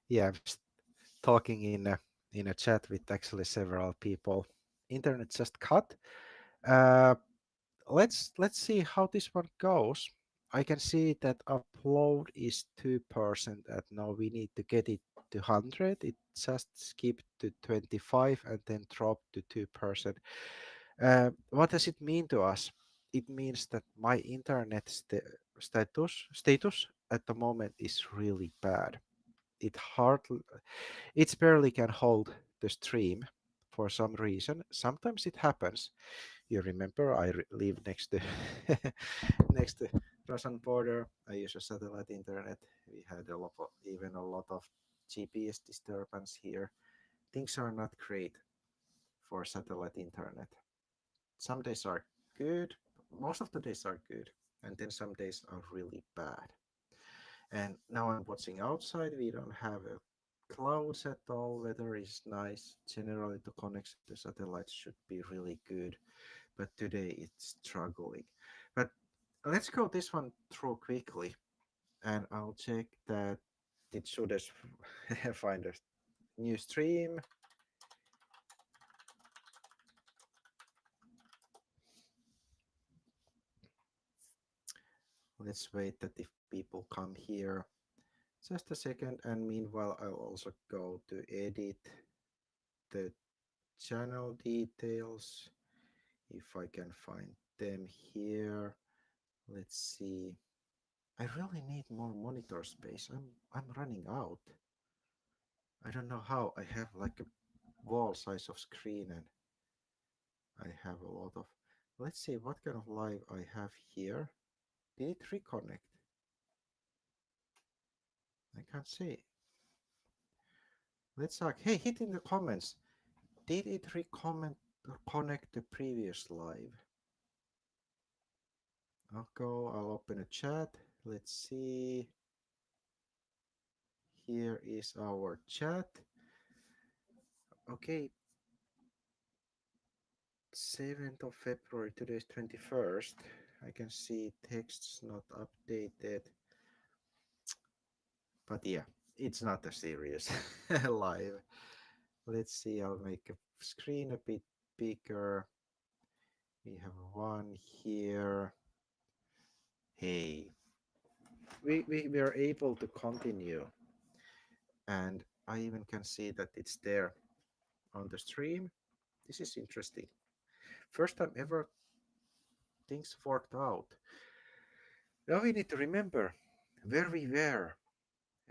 Yeah, talking in a chat with actually several people. Internet just cut. Uh, let's see how this one goes. I can see that upload is 2%, and now we need to get it to 100. It just skipped to 25 and then dropped to 2%. What does it mean to us? It means that my internet status at the moment is really bad. It hardly, it barely can hold the stream for some reason. Sometimes it happens. You remember I live next to next to Russian border. I use a satellite internet. We had even a lot of GPS disturbance here. Things are not great for satellite internet. Some days are good. Most of the days are good, and then some days are really bad. And now I'm watching outside. We don't have a clouds at all. Weather is nice. Generally, the connection to satellites should be really good, but today it's struggling. But let's go this one through quickly, and I'll check that it should find a new stream. Let's wait that if people come here. Just a second, and meanwhile, I'll also go to edit the channel details if I can find them here. Let's see. I really need more monitor space. I'm running out. I don't know how. I have like a wall size of screen and I have a lot of. Let's see what kind of live I have here. Did it reconnect? I can't see. Let's talk. Hey, hit in the comments. Did it reconnect or connect the previous live? I'll open a chat. Let's see. Here is our chat. Okay, 7th of February, today is 21st. I can see texts not updated, but yeah, it's not a serious live. Let's see, I'll make a screen a bit bigger. We have one here. Hey, we are able to continue, and I even can see that it's there on the stream. This is interesting. First time ever things worked out. Now we need to remember where we were.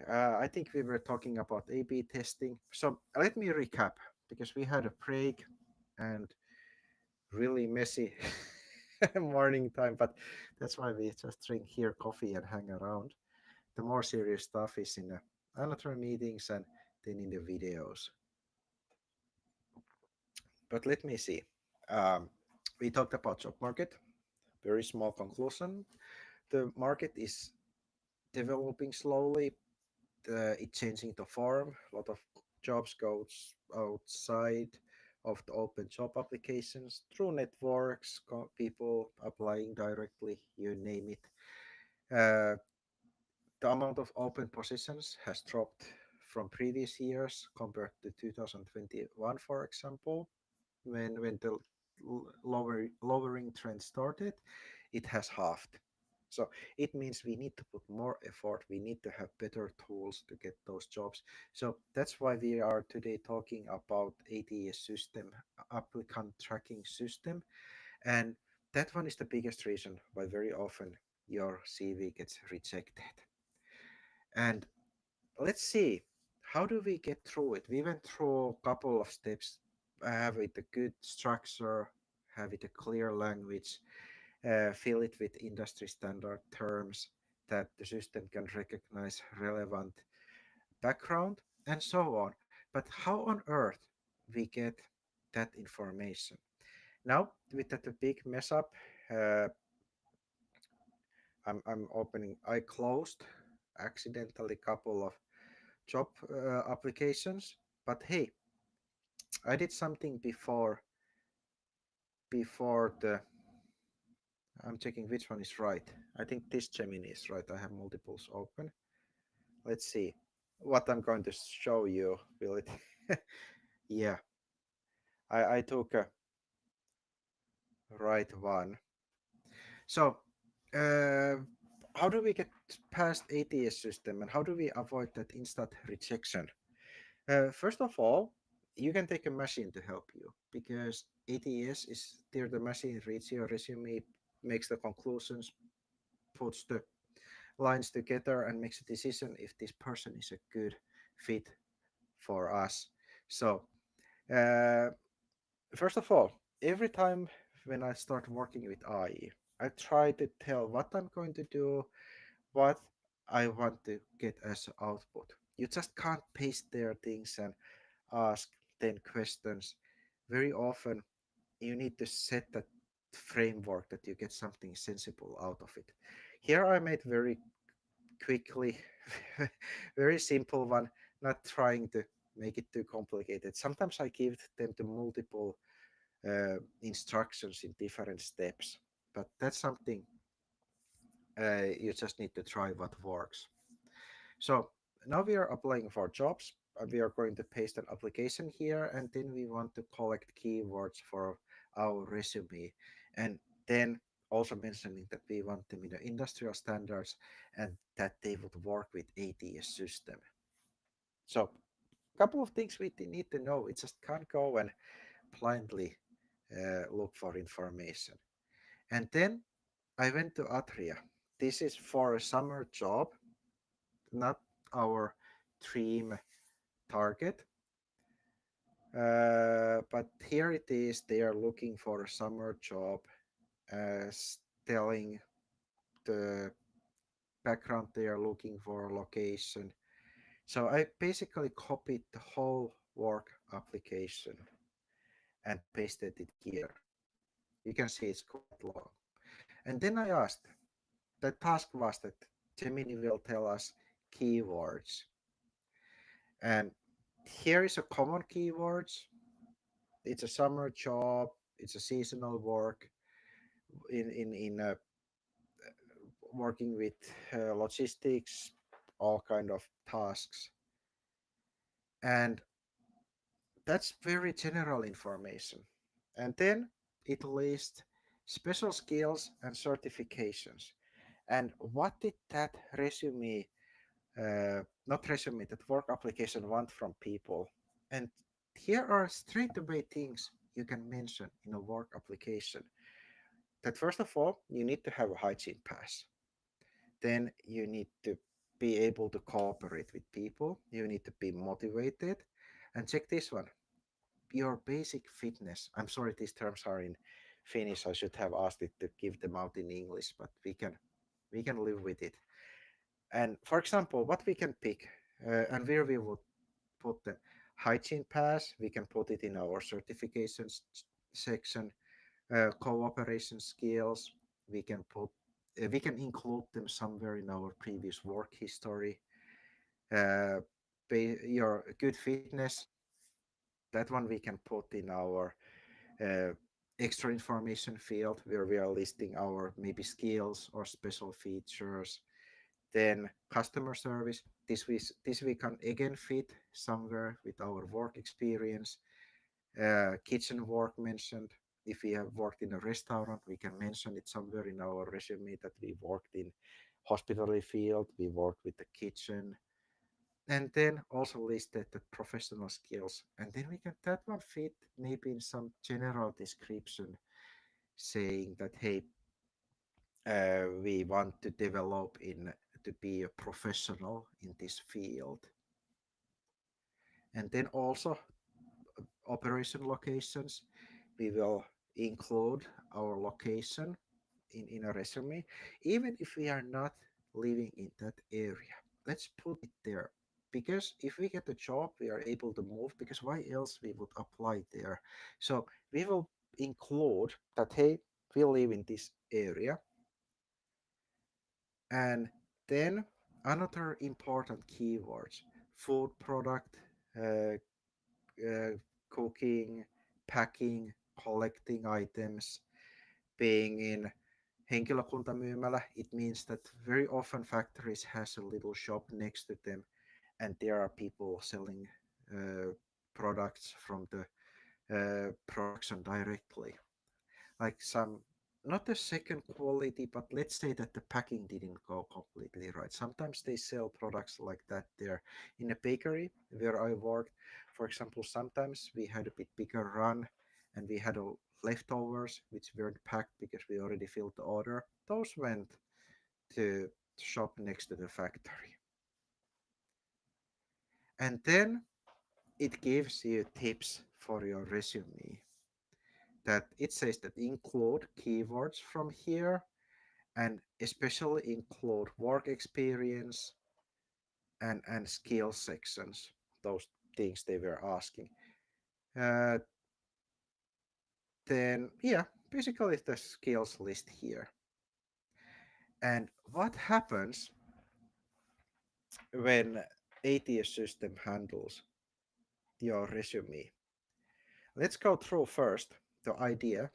I think we were talking about A/B testing. So let me recap because we had a break and really messy morning time, but that's why we just drink here coffee and hang around. The more serious stuff is in the another meetings and then in the videos. But let me see. Um, we talked about job market. Very small conclusion. The market is developing slowly. It's changing the form. A lot of jobs goes outside of the open job applications through networks, people applying directly, you name it. Uh, the amount of open positions has dropped from previous years compared to 2021, for example, when the lowering trend started, it has halved. So it means we need to put more effort. We need to have better tools to get those jobs. So that's why we are today talking about ATS system, applicant tracking system. And that one is the biggest reason why very often your CV gets rejected. And let's see, how do we get through it? We went through a couple of steps. Have it a good structure, have it a clear language, fill it with industry standard terms that the system can recognize relevant background, and so on. But how on earth we get that information? Now, with that a big mess up, uh, I'm opening, I closed accidentally couple of job applications, but hey, I did something before the. I'm checking which one is right. I think this Gemini is right. I have multiples open. Let's see. what I'm going to show you, will it? Yeah, I took a right one. So, uh, how do we get past ATS system and how do we avoid that instant rejection? First of all, you can take a machine to help you because ATS is there the machine reads your resume, makes the conclusions, puts the lines together and makes a decision if this person is a good fit for us. So, uh, first of all, every time when I start working with AI, I try to tell what I'm going to do, what I want to get as output. You just can't paste their things and ask 10 questions. Very often, you need to set that framework that you get something sensible out of it. Here I made very quickly, very simple one, not trying to make it too complicated. Sometimes I give them to multiple instructions in different steps, but that's something you just need to try what works. So now we are applying for jobs. We are going to paste an application here, and then we want to collect keywords for our resume. And then also mentioning that we want them in the industrial standards and that they would work with ATS system. So a couple of things we need to know. We just can't go and blindly look for information. And then I went to Atria. This is for a summer job, not our dream target. But here it is, they are looking for a summer job, telling the background they are looking for, location. So I basically copied the whole work application and pasted it here. You can see it's quite long. And then I asked, the task was that Gemini will tell us keywords. And here is a common keywords. It's a summer job. It's a seasonal work in working with logistics, all kind of tasks, and that's very general information. And then it lists special skills and certifications. And what did that resume, not resume, that work application want from people? And here are straight away things you can mention in a work application. That first of all, you need to have a hygiene pass. Then you need to be able to cooperate with people. You need to be motivated. And check this one, your basic fitness. I'm sorry, these terms are in Finnish. I should have asked it to give them out in English, but we can live with it. And for example, what we can pick and where we would put the hygiene pass, we can put it in our certifications section. Cooperation skills, we can put we can include them somewhere in our previous work history. uh, your good fitness, that one we can put in our uh, extra information field where we are listing our maybe skills or special features. Then customer service, this we can again fit somewhere with our work experience. Kitchen work mentioned. If we have worked in a restaurant, we can mention it somewhere in our resume that we worked in hospitality field, we worked with the kitchen, and then also listed the professional skills. And then we can that one fit maybe in some general description saying that hey, we want to develop in to be a professional in this field. And then also operation locations, we will include our location in a resume, even if we are not living in that area. Let's put it there. Because if we get a job, we are able to move, because why else we would apply there? So we will include that, hey, we live in this area. And then another important keywords, food product, uh, uh, cooking, packing, collecting items, being in henkilökuntamyymälä. It means that very often factories has a little shop next to them, and there are people selling products from the production directly, like some, not the second quality, but let's say that the packing didn't go completely right. Sometimes they sell products like that there. In a bakery where I worked, for example, sometimes we had a bit bigger run and we had leftovers which weren't packed because we already filled the order. Those went to shop next to the factory. And then it gives you tips for your resume, that it says that include keywords from here and especially include work experience and skill sections, those things they were asking. uh, then yeah, basically the skills list here. And what happens when ATS system handles your resume? Let's go through first the idea,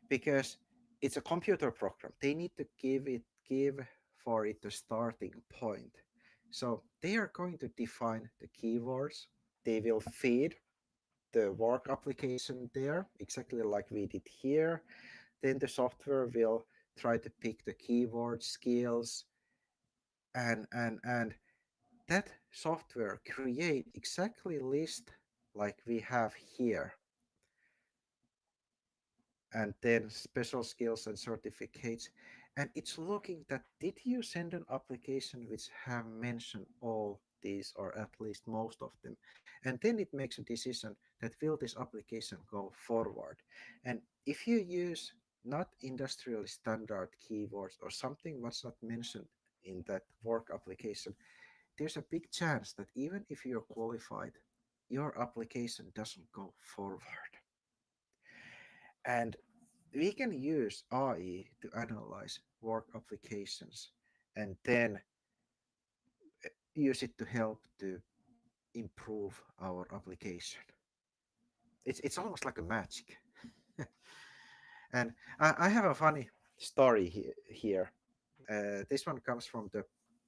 because it's a computer program. They need to give for it a starting point. So they are going to define the keywords. They will feed the work application there, exactly like we did here. Then the software will try to pick the keyword skills, and that software create exactly list like we have here, and then special skills and certificates. And it's looking that did you send an application which have mentioned all these or at least most of them, and then it makes a decision that will this application go forward. And if you use not industrial standard keywords or something what's not mentioned in that work application, there's a big chance that even if you're qualified, your application doesn't go forward. And we can use AI to analyze work applications and then use it to help to improve our application. It's almost like a magic. And I have a funny story here. This one comes from the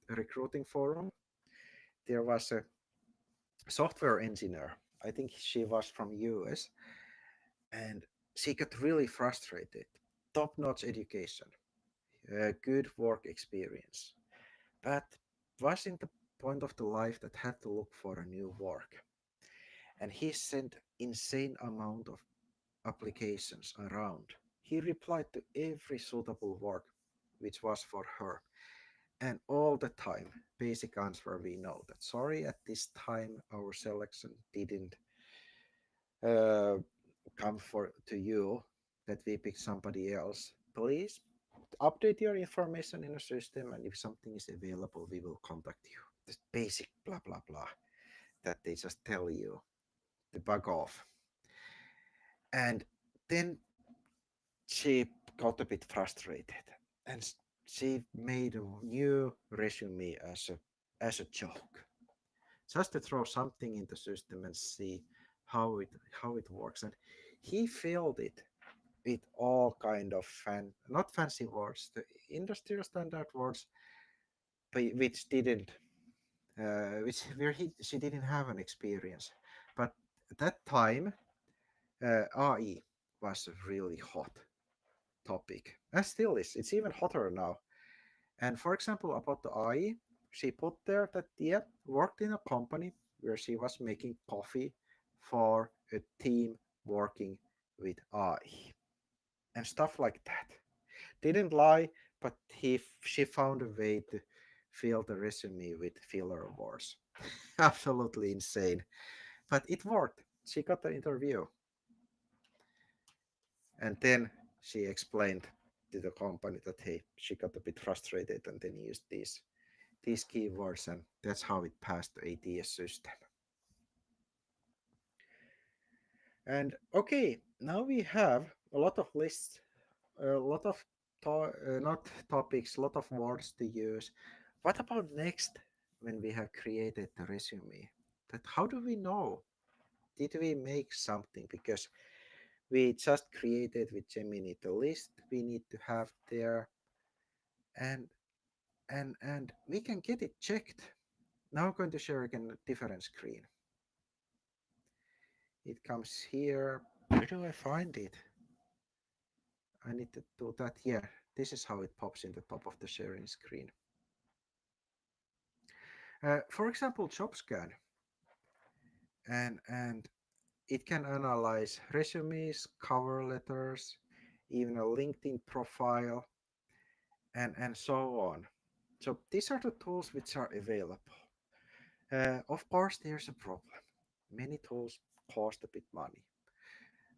recruiting forum. There was a software engineer. I think she was from US, and she got really frustrated. Top-notch education, good work experience, but was in the point of the life that had to look for a new work. And he sent insane amount of applications around. He replied to every suitable work which was for her. And all the time, basic answer we know that sorry, at this time our selection didn't uh, come for to you, that we picked somebody else. Please update your information in a system, and if something is available, we will contact you. This basic blah blah blah that they just tell you to bug off. And then she got a bit frustrated, and she made a new resume as a joke, just to throw something in the system and see how it works. And he filled it with all kind of not fancy words, the industrial standard words, which didn't which where she didn't have an experience. But at that time, AI was a really hot topic, and still is. It's even hotter now. And for example, about the AI, she put there that yeah, worked in a company where she was making coffee for a team working with AI and stuff like that. Didn't lie, but she found a way to fill the resume with filler words. Absolutely insane, but it worked. She got the interview, and then she explained to the company that hey, she got a bit frustrated and then used these keywords, and that's how it passed the ATS system. And okay, now we have a lot of lists, a lot of not topics, a lot of words to use. What about next when we have created the resume? That how do we know? Did we make something? Because we just created with Gemini the list we need to have there, and we can get it checked. Now I'm going to share again a different screen. It comes here. Where do I find it? I need to do that. Yeah, this is how it pops in the top of the sharing screen. For example, JobScan, and it can analyze resumes, cover letters, even a LinkedIn profile, and so on. So these are the tools which are available. Of course, there's a problem. Many tools cost a bit money.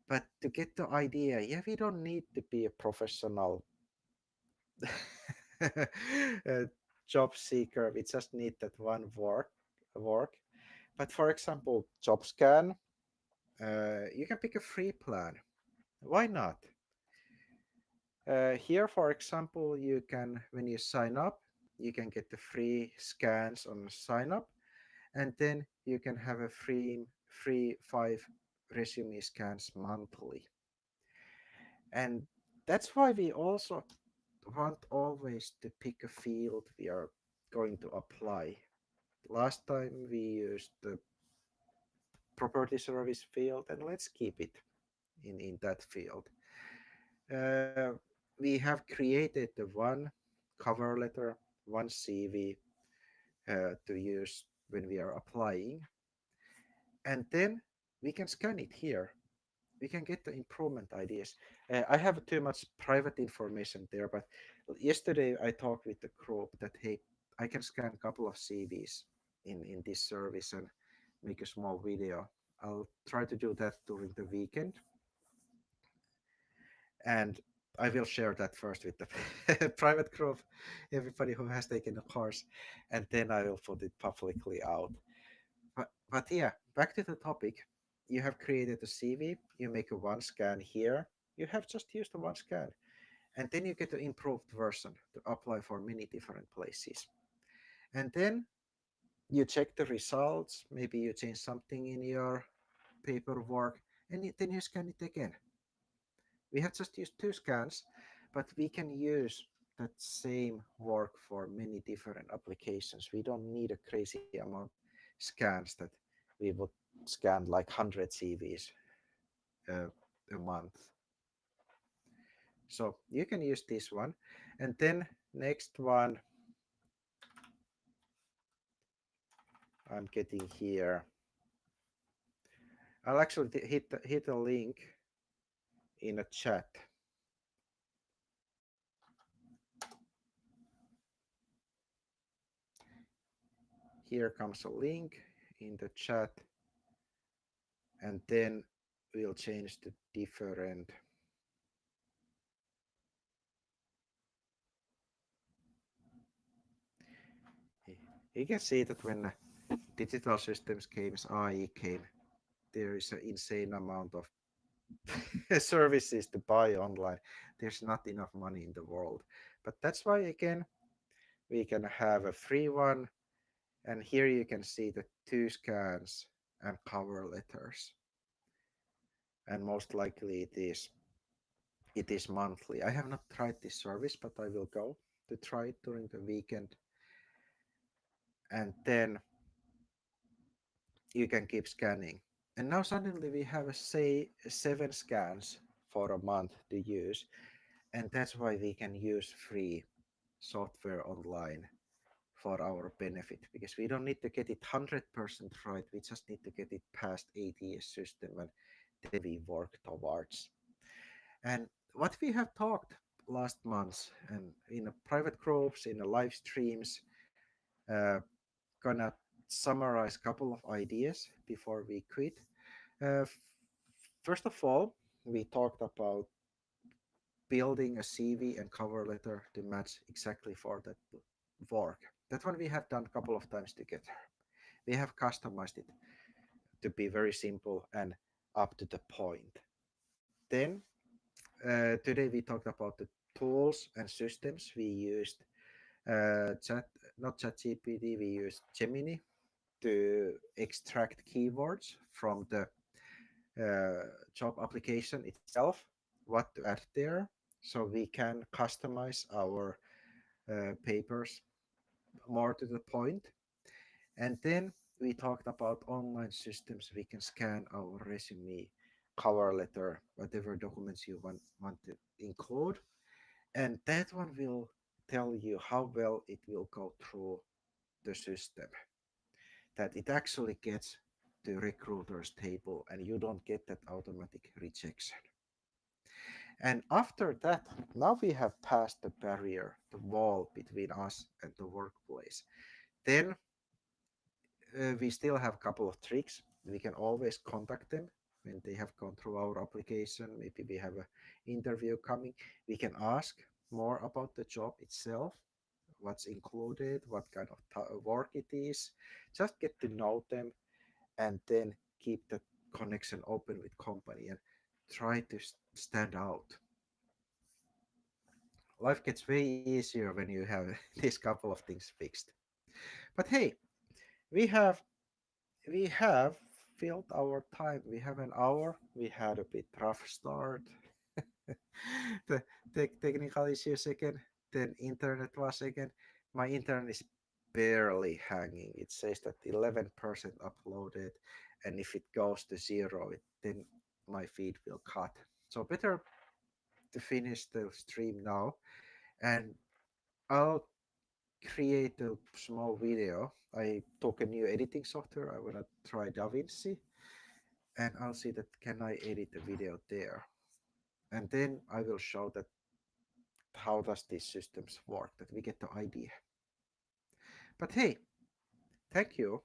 But to get the idea, yeah, we don't need to be a professional job seeker. We just need that one work. But for example, JobScan, you can pick a free plan. Why not? Here, for example, you can, when you sign up, you can get the free scans on sign up, and then you can have a free 5 resume scans monthly. And that's why we also want always to pick a field we are going to apply. Last time we used the property service field, and let's keep it in that field. Uh, we have created the one cover letter, one CV to use when we are applying, and then we can scan it here. We can get the improvement ideas. I have too much private information there, but yesterday I talked with the group that hey, I can scan a couple of CVs in this service and make a small video. I'll try to do that during the weekend, and I will share that first with the private group, everybody who has taken the course, and then I will put it publicly out. But yeah, back to the topic. You have created a CV, you make a one scan here, you have just used the one scan, and then you get the improved version to apply for many different places. And then you check the results, maybe you change something in your paperwork, and then you scan it again. We have just used 2 scans, but we can use that same work for many different applications. We don't need a crazy amount scans that we would scan like 100 CVs uh, a month. So you can use this one. And then next one, I'm getting here. I'll actually hit a link in a chat. Here comes a link in the chat, and then we'll change the different. You can see that when digital systems came, AI came, there is an insane amount of services to buy online. There's not enough money in the world. But that's why, again, we can have a free one. And here you can see the 2 scans and cover letters. And most likely it is monthly. I have not tried this service, but I will go to try it during the weekend. And then you can keep scanning. And now suddenly we have say 7 scans for a month to use. And that's why we can use free software online for our benefit, because we don't need to get it 100% right. We just need to get it past ATS system, and then we work towards. And what we have talked last month and in a private groups, in a live streams, uh, gonna summarize a couple of ideas before we quit. Uh, First of all, we talked about building a CV and cover letter to match exactly for that work. That one we have done a couple of times together. We have customized it to be very simple and up to the point. Then today we talked about the tools and systems we used. Not ChatGPT, we used Gemini to extract keywords from the job application itself, what to add there, so we can customize our papers more to the point. And then we talked about online systems. We can scan our resume, cover letter, whatever documents you want to include. And that one will tell you how well it will go through the system, that it actually gets to recruiter's table and you don't get that automatic rejection. And after that, now we have passed the barrier, the wall between us and the workplace. Then we still have a couple of tricks. We can always contact them when they have gone through our application. Maybe we have an interview coming. We can ask more about the job itself, what's included, what kind of work it is. Just get to know them and then keep the connection open with company and try to stand out. Life gets way easier when you have these couple of things fixed. But hey, we have we have filled our time. We have an hour. We had a bit rough start. The technical issues again. Then internet was again. My internet is barely hanging. It says that 11% uploaded, and if it goes to zero, then my feed will cut. So better to finish the stream now, and I'll create a small video. I took a new editing software. I wanna try DaVinci, and I'll see that can I edit the video there, and then I will show that how does these systems work, that we get the idea. But hey, thank you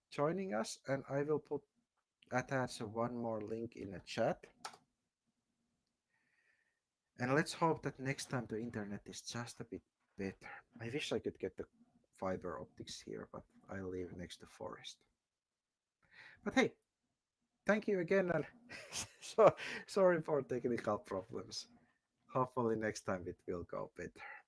joining us, and I will put attach one more link in the chat, and let's hope that next time the internet is just a bit better. I wish I could get the fiber optics here, but I live next to forest. But hey, thank you again, and so sorry for technical problems. Hopefully next time it will go better.